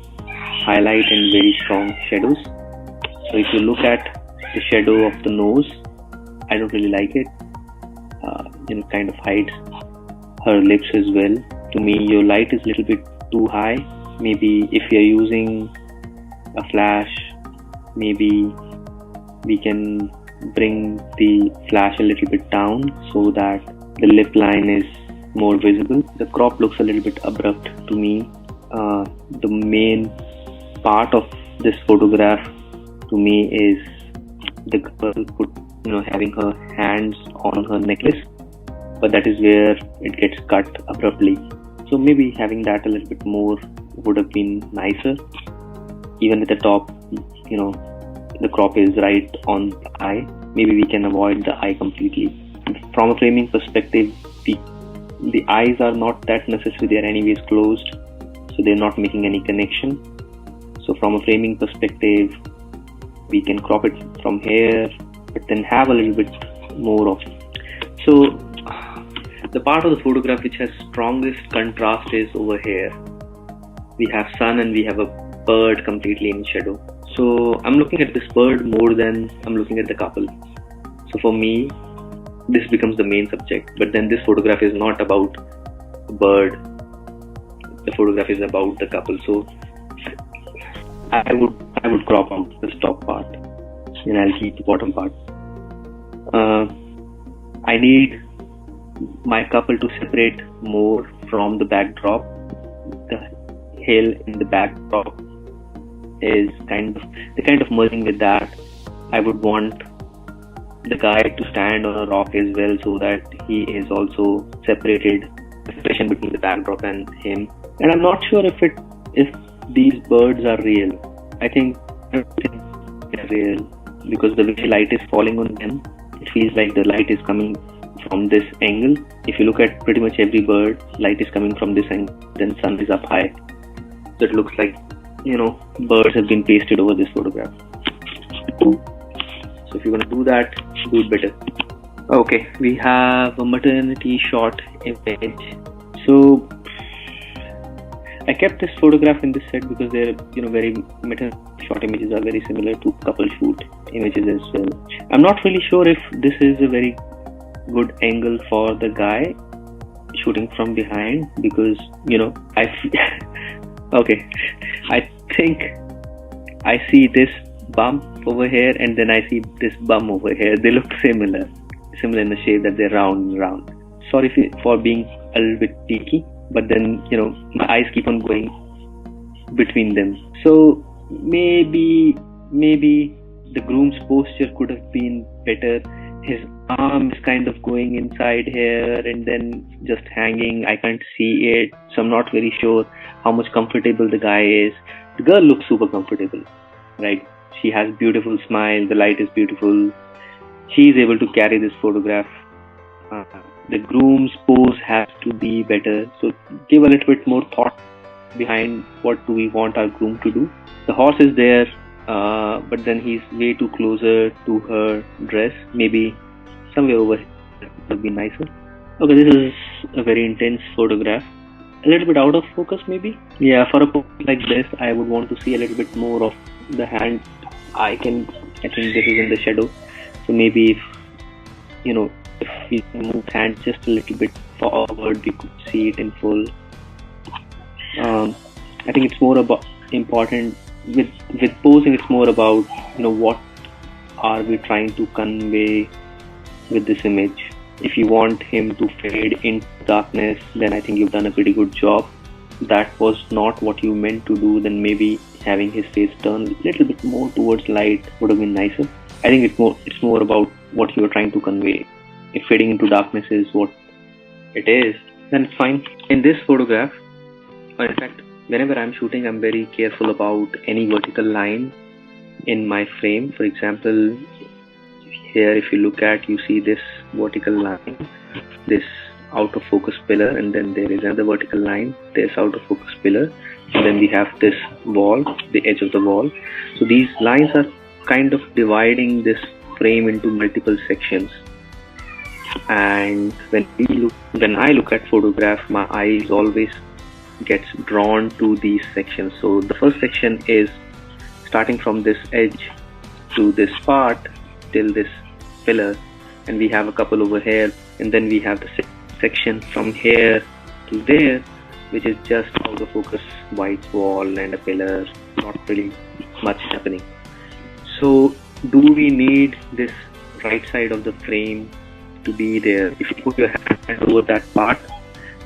highlight and very strong shadows. So if you look at the shadow of the nose, I don't really like it. Kind of hides her lips as well. To me, your light is a little bit too high. Maybe if you're using a flash, maybe we can bring the flash a little bit down so that the lip line is more visible. The crop looks a little bit abrupt to me. The main part of this photograph to me is the girl having her hands on her necklace, but that is where it gets cut abruptly. So maybe having that a little bit more would have been nicer. Even at the top, the crop is right on the eye. Maybe we can avoid the eye completely. From a framing perspective, the eyes are not that necessary. They are anyways closed, so they're not making any connection. So from a framing perspective, we can crop it from here, but then have a little bit more of. So the part of the photograph which has strongest contrast is over here. We have sun and we have a bird completely in shadow. So I'm looking at this bird more than I'm looking at the couple. So for me, this becomes the main subject. But then this photograph is not about the bird. The photograph is about the couple. So I would crop out this top part and I'll keep the bottom part. I need my couple to separate more from the backdrop. The hill in the backdrop is kind of merging with that. I would want the guy to stand on a rock as well, so that he is also separated, separation between the backdrop and him. And I'm not sure if these birds are real. I think they're real, because the way light is falling on them, it feels like the light is coming from this angle. If you look at pretty much every bird, light is coming from this angle, then sun is up high. So it looks like, birds have been pasted over this photograph. So if you're going to do that, do it better. Okay, we have a maternity shot image. So I kept this photograph in this set because they're, very maternity shot images are very similar to couple shoot images as well. I'm not really sure if this is a very good angle for the guy shooting from behind, because, okay, I think I see this bump over here and then I see this bum over here. They look similar in the shape, that they're round. Sorry for being a little bit peaky, but then, my eyes keep on going between them. So maybe the groom's posture could have been better. His arm is kind of going inside here and then just hanging. I can't see it, so I'm not very sure how much comfortable the guy is. The girl looks super comfortable, right? She has beautiful smile, the light is beautiful. She is able to carry this photograph. The groom's pose has to be better, so give a little bit more thought behind what do we want our groom to do. The horse is there, but then he's way too closer to her dress. Maybe somewhere over here would be nicer. Okay, this is a very intense photograph. A little bit out of focus maybe. Yeah, for a pose like this, I would want to see a little bit more of the hand. I think this is in the shadow. So maybe if we move hand just a little bit forward, we could see it in full. I think it's more about important with posing. It's more about what are we trying to convey with this image. If you want him to fade into darkness, then I think you've done a pretty good job. That was not what you meant to do, then maybe having his face turn a little bit more towards light would have been nicer. I think it's more about what you are trying to convey. If fading into darkness is what it is, then it's fine. In this photograph, or in fact, whenever I'm shooting, I'm very careful about any vertical line in my frame. For example, here if you look at, you see this vertical line, this out of focus pillar, and then there is another vertical line, this out of focus pillar, and then we have this wall, the edge of the wall. So these lines are kind of dividing this frame into multiple sections. And when I look at photograph, my eyes always gets drawn to these sections. So the first section is starting from this edge to this part till this pillar, and we have a couple over here, and then we have the section from here to there, which is just out of focus white wall and a pillar, not really much happening. So do we need this right side of the frame to be there? If you put your hand over that part,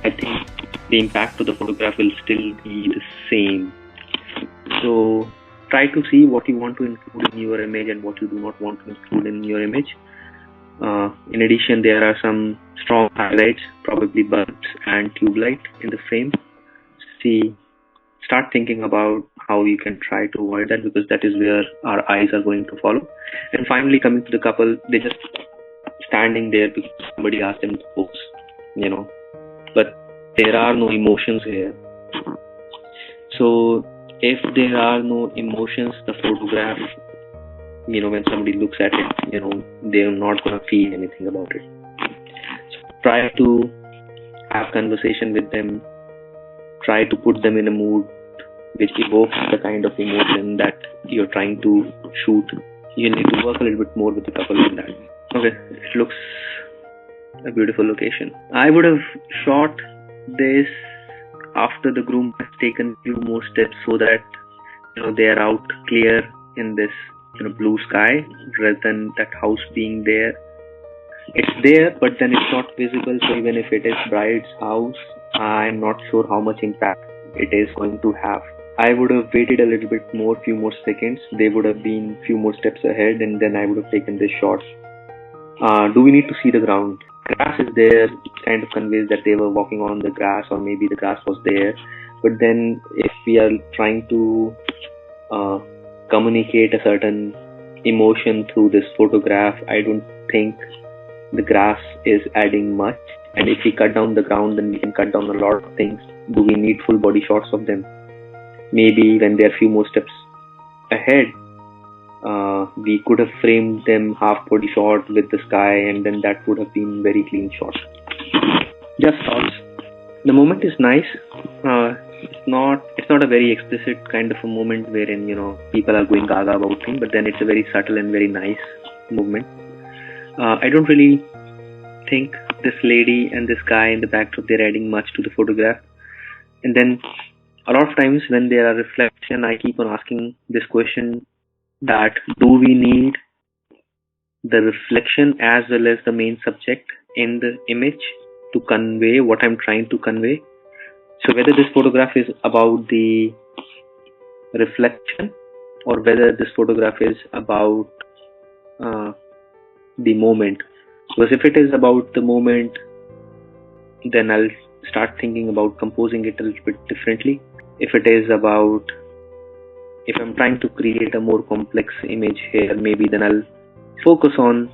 I think the impact of the photograph will still be the same. So try to see what you want to include in your image and what you do not want to include in your image. In addition, there are some strong highlights, probably bulbs and tube light in the frame. Start thinking about how you can try to avoid that, because that is where our eyes are going to follow. And finally, coming to the couple, they just standing there because somebody asked them to pose, but there are no emotions here. So if there are no emotions, the photograph, when somebody looks at it, they're not going to feel anything about it. So try to have conversation with them. Try to put them in a mood which evokes the kind of emotion that you're trying to shoot. You need to work a little bit more with the couple on that. Okay, it looks a beautiful location. I would have shot this after the groom has taken a few more steps, so that they are out clear in this blue sky, rather than that house being there. It's there, but then it's not visible. So even if it is bride's house, I'm not sure how much impact it is going to have. I would have waited a little bit more, few more seconds. They would have been few more steps ahead, and then I would have taken this shot. Do we need to see the ground? Grass is there, kind of conveys that they were walking on the grass, or maybe the grass was there. But then if we are trying to communicate a certain emotion through this photograph, I don't think the grass is adding much. And if we cut down the ground, then we can cut down a lot of things. Do we need full body shots of them? Maybe when they're a few more steps ahead, we could have framed them half body shot with the sky, and then that would have been very clean shot. Just thoughts. The moment is nice. It's not a very explicit kind of a moment wherein people are going gaga about things, but then it's a very subtle and very nice movement. I don't really think this lady and this guy in the backdrop, they're adding much to the photograph. And then a lot of times when there are reflection, I keep on asking this question, that do we need the reflection as well as the main subject in the image to convey what I'm trying to convey? So whether this photograph is about the reflection or whether this photograph is about the moment. Because if it is about the moment, then I'll start thinking about composing it a little bit differently. If I'm trying to create a more complex image here, maybe then I'll focus on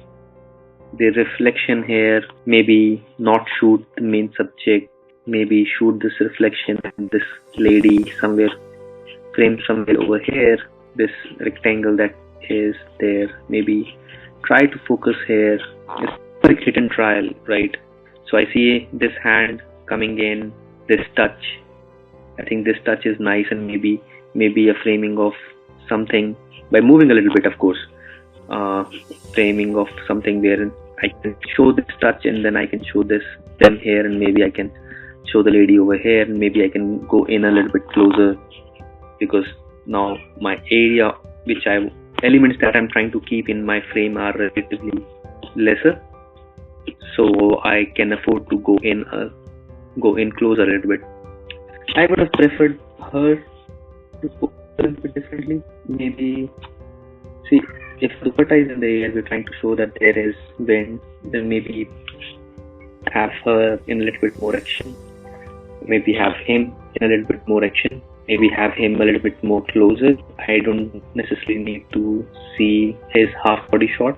the reflection here, maybe not shoot the main subject, maybe shoot this reflection and this lady somewhere, framed somewhere over here, this rectangle that is there, maybe try to focus here. It's like hit and trial, right? So I see this hand coming in, this touch. I think this touch is nice, and maybe a framing of something by moving a little bit, of course. Framing of something where I can show this touch and then I can show them here, and maybe I can show the lady over here, and maybe I can go in a little bit closer, because now my area elements that I'm trying to keep in my frame are relatively lesser, so I can afford to go in closer a little bit. I would have preferred her to go a little bit differently. Maybe, see, if dupatta is in the air, we're trying to show that there is wind, then maybe have her in a little bit more action. Maybe have him in a little bit more action. Maybe have him a little bit more closer. I don't necessarily need to see his half body shot.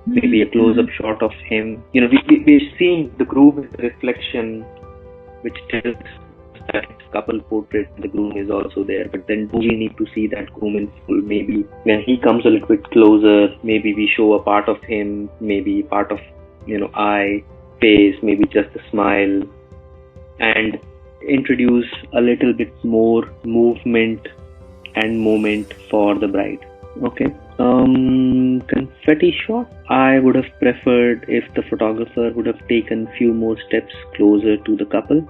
Maybe a close-up shot of him. We're seeing the groom in the reflection, which tells that it's a couple portrait. The groom is also there, but then do we need to see that groom in full? Maybe when he comes a little bit closer, maybe we show a part of him, maybe part of eye, face, maybe just a smile, and introduce a little bit more movement and moment for the bride. Okay. Confetti shot. I would have preferred if the photographer would have taken few more steps closer to the couple.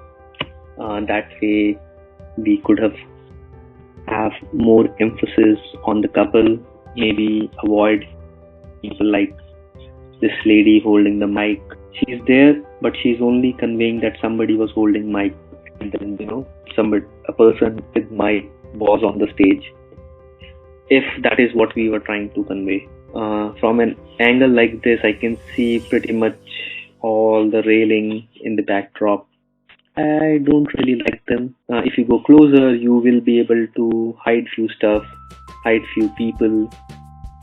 That way we could have more emphasis on the couple, maybe avoid people like this lady holding the mic. She's there, but she's only conveying that somebody was holding mic, and then a person with mic was on the stage, if that is what we were trying to convey. From an angle like this, I can see pretty much all the railing in the backdrop. I don't really like them. If you go closer, you will be able to hide few stuff, hide few people,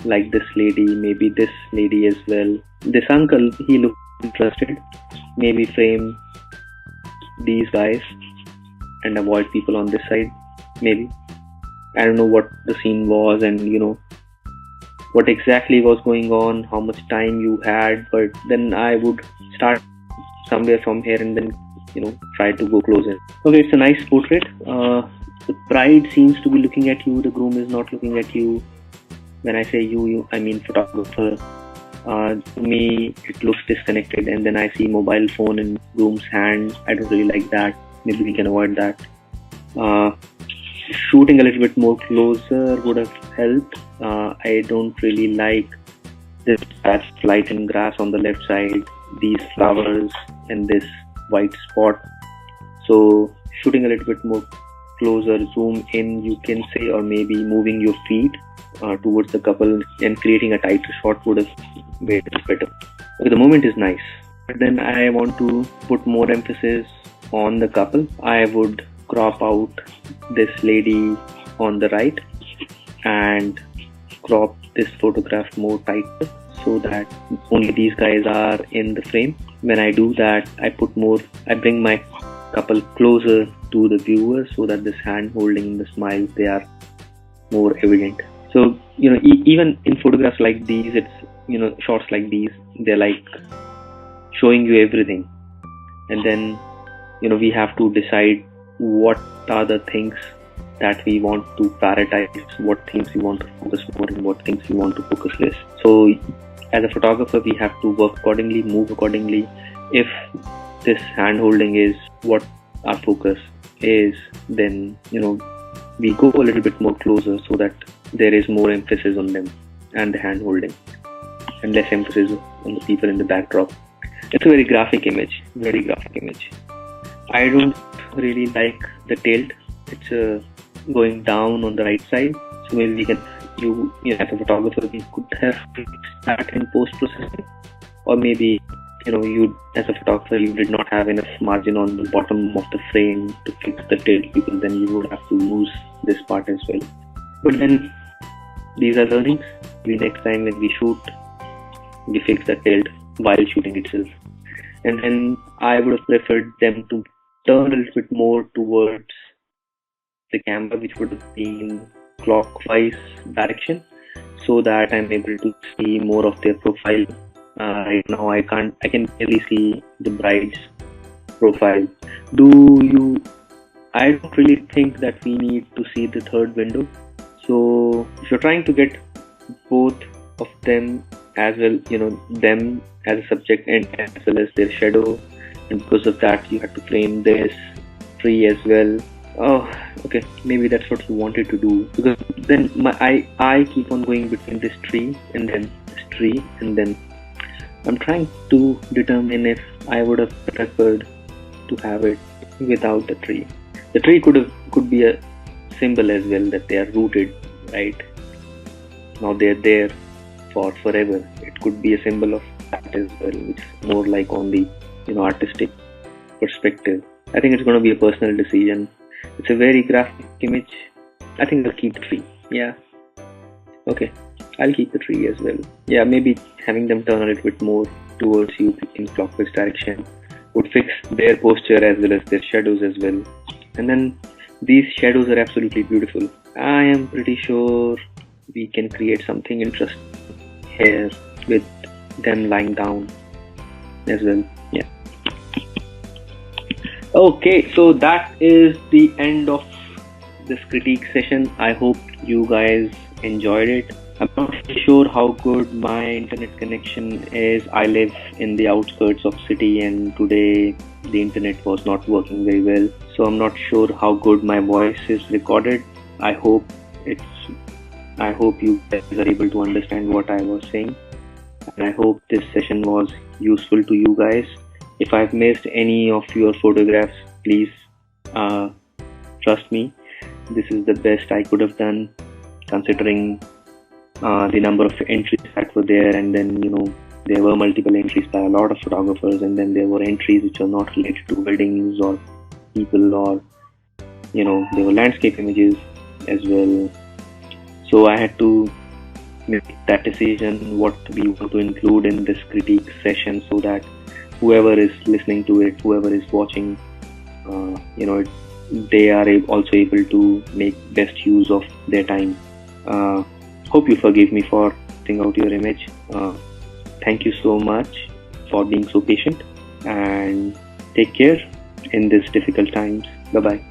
like this lady, maybe this lady as well. This uncle, he looks interested. Maybe frame these guys and avoid people on this side, maybe. I don't know what the scene was and what exactly was going on, how much time you had, but then I would start somewhere from here and then try to go closer. Okay, it's a nice portrait. The bride seems to be looking at you, the groom is not looking at you. When I say you I mean photographer. To me it looks disconnected, and then I see mobile phone in groom's hand. I don't really like that. Maybe we can avoid that. Shooting a little bit more closer would have helped. I don't really like this patch light and grass on the left side, these flowers and this white spot. So shooting a little bit more closer, zoom in, you can say, or maybe moving your feet towards the couple and creating a tighter shot would have made it better. The moment is nice, but then I want to put more emphasis on the couple. I would crop out this lady on the right and crop this photograph more tighter so that only these guys are in the frame. When I do that, I bring my couple closer to the viewer so that this hand holding, the smiles, they are more evident. So, even in photographs like these, it's, shots like these, they're like showing you everything. And then, we have to decide what are the things that we want to prioritize, what things we want to focus more and what things we want to focus less. So as a photographer, we have to work accordingly, move accordingly. If this hand holding is what our focus is, then, we go a little bit more closer so that there is more emphasis on them and the hand holding and less emphasis on the people in the backdrop. It's a very graphic image. I don't really like the tilt. It's going down on the right side. So maybe you as a photographer, we could have fixed that in post-processing. Or maybe, you as a photographer, you did not have enough margin on the bottom of the frame to fix the tilt, because then you would have to lose this part as well. But then, these are learnings. Maybe next time when we shoot, we fix the tilt while shooting itself. And then I would have preferred them to turn a little bit more towards the camera, which would have been clockwise direction, so that I'm able to see more of their profile. Right now I can barely see the bride's profile. I don't really think that we need to see the third window. So if you're trying to get both of them as well, them as a subject and as well as their shadow, and because of that you have to frame this tree as well. Oh, okay, maybe that's what you wanted to do, because then I keep on going between this tree and then this tree, and then I'm trying to determine if I would have preferred to have it without the tree. The tree could be a symbol as well, that they are rooted, right? Now they're there for forever. It could be a symbol of that as well, which is more like on the artistic perspective. I think it's going to be a personal decision. It's a very graphic image. I think I'll keep the tree. Yeah. Okay. I'll keep the tree as well. Yeah, maybe having them turn a little bit more towards you in clockwise direction would fix their posture as well as their shadows as well. And then these shadows are absolutely beautiful. I am pretty sure we can create something interesting here with them lying down as well. Yeah. Okay, so that is the end of this critique session. I hope you guys enjoyed it. I'm not sure how good my internet connection is. I live in the outskirts of city, and today the internet was not working very well. So I'm not sure how good my voice is recorded. I hope you guys are able to understand what I was saying. And I hope this session was useful to you guys. If I've missed any of your photographs, please trust me. This is the best I could have done, considering the number of entries that were there, and then there were multiple entries by a lot of photographers, and then there were entries which are not related to weddings or people, or there were landscape images as well. So I had to make that decision what we want to include in this critique session, so that whoever is listening to it, whoever is watching, they are also able to make best use of their time. Hope you forgive me for putting out your image. Thank you so much for being so patient, and take care in these difficult times. Bye bye.